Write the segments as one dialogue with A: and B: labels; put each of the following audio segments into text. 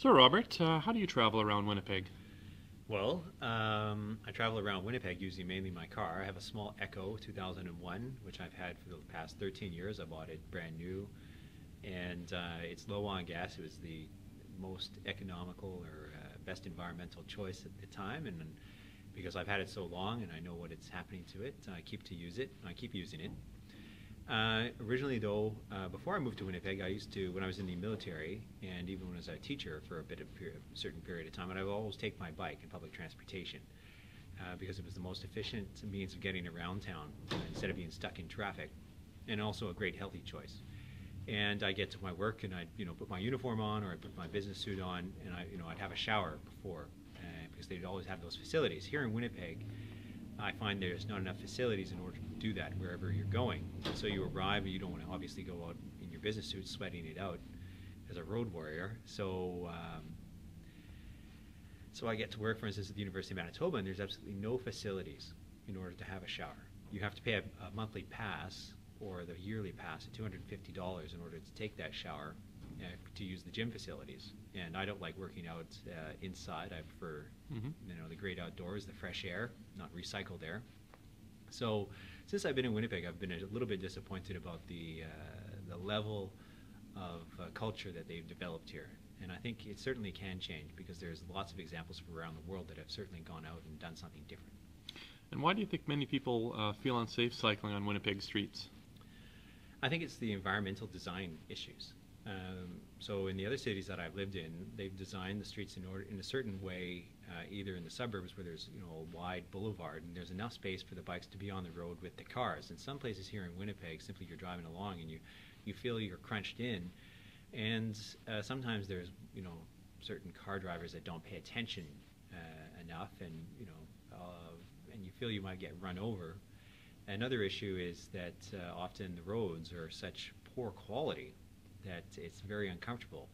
A: So, Robert, how do you travel around Winnipeg?
B: Well, I travel around Winnipeg using mainly my car. I have a small Echo 2001, which I've had for the past 13 years. I bought it brand new, and it's low on gas. It was the most economical or best environmental choice at the time, and because I've had it so long and I know what it's happening to it, I keep to use it. I keep using it. Originally, though, before I moved to Winnipeg, I used to, when I was in the military, and even when I was a teacher for a certain period of time, and I would always take my bike in public transportation because it was the most efficient means of getting around town instead of being stuck in traffic, and also a great healthy choice. And I get to my work, and I'd put my uniform on, or I'd put my business suit on, and I'd have a shower before because they'd always have those facilities. Here in Winnipeg, I find there's not enough facilities in order to do that wherever you're going. So you arrive, and you don't want to obviously go out in your business suit sweating it out as a road warrior. So I get to work, for instance, at the University of Manitoba, and there's absolutely no facilities in order to have a shower. You have to pay a monthly pass or the yearly pass at $250 in order to take that shower to use the gym facilities. And I don't like working out inside. I prefer the great outdoors, the fresh air, not recycled air. So since I've been in Winnipeg, I've been a little bit disappointed about the level of culture that they've developed here. And I think it certainly can change because there's lots of examples from around the world that have certainly gone out and done something different.
A: And why do you think many people feel unsafe cycling on Winnipeg streets?
B: I think it's the environmental design issues. So in the other cities that I've lived in, they've designed the streets in a certain way, either in the suburbs where there's a wide boulevard and there's enough space for the bikes to be on the road with the cars. In some places here in Winnipeg, simply you're driving along and you feel you're crunched in, and sometimes there's certain car drivers that don't pay attention enough, and and you feel you might get run over. Another issue is that often the roads are such poor quality that it's very uncomfortable.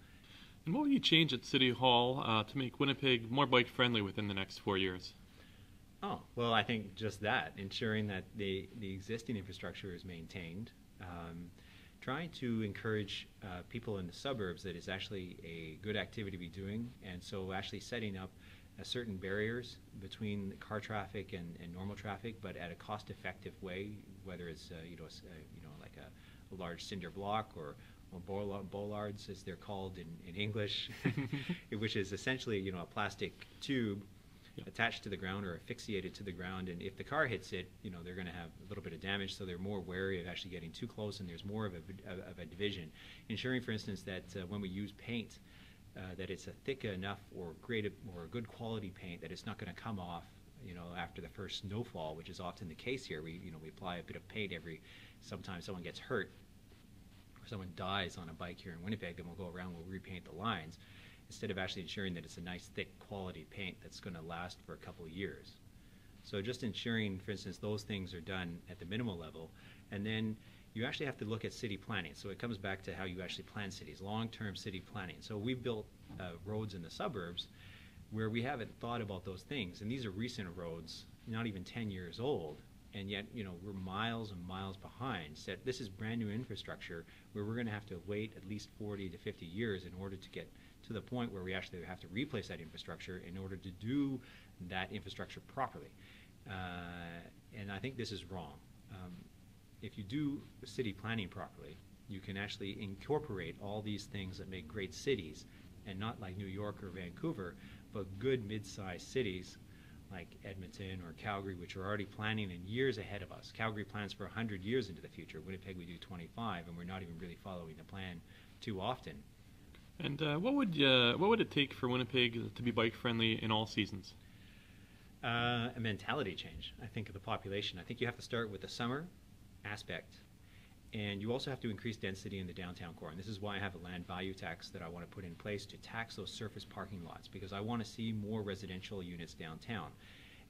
A: And what will you change at City Hall to make Winnipeg more bike-friendly within the next 4 years?
B: Oh, well, I think just that, ensuring that the existing infrastructure is maintained, trying to encourage people in the suburbs that it's actually a good activity to be doing, and so actually setting up certain barriers between car traffic and normal traffic, but at a cost-effective way, whether it's like a large cinder block or bollards, as they're called in English, which is essentially a plastic tube attached to the ground or asphyxiated to the ground, and if the car hits it, they're going to have a little bit of damage, so they're more wary of actually getting too close, and there's more of a division. Ensuring, for instance, that when we use paint, that it's a thick enough or a good quality paint that it's not going to come off after the first snowfall, which is often the case here. We apply a bit of paint sometimes someone gets hurt or someone dies on a bike here in Winnipeg, then we'll go around, we'll repaint the lines, instead of actually ensuring that it's a nice thick quality paint that's going to last for a couple of years. So just ensuring, for instance, those things are done at the minimal level, and then you actually have to look at city planning. So it comes back to how you actually plan cities, long-term city planning. So we've built roads in the suburbs where we haven't thought about those things, and these are recent roads, not even 10 years old, and yet we're miles and miles behind. So this is brand new infrastructure where we're going to have to wait at least 40 to 50 years in order to get to the point where we actually have to replace that infrastructure in order to do that infrastructure properly. And I think this is wrong. If you do city planning properly, you can actually incorporate all these things that make great cities, and not like New York or Vancouver, but good mid-sized cities like Edmonton or Calgary, which are already planning in years ahead of us. Calgary plans for 100 years into the future. Winnipeg, we do 25, and we're not even really following the plan too often.
A: And what would it take for Winnipeg to be bike-friendly in all seasons?
B: A mentality change, I think, of the population. I think you have to start with the summer aspect, and you also have to increase density in the downtown core, and this is why I have a land value tax that I want to put in place to tax those surface parking lots, because I want to see more residential units downtown.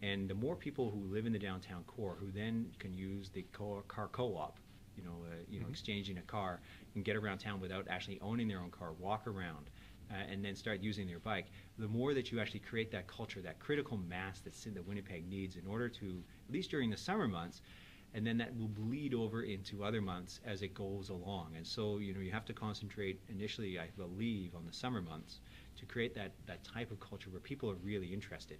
B: And the more people who live in the downtown core who then can use the car co-op, exchanging a car and get around town without actually owning their own car, walk around, and then start using their bike, the more that you actually create that culture, that critical mass that Winnipeg needs in order to, at least during the summer months, and then that will bleed over into other months as it goes along. And so, you have to concentrate initially, I believe, on the summer months to create that type of culture where people are really interested.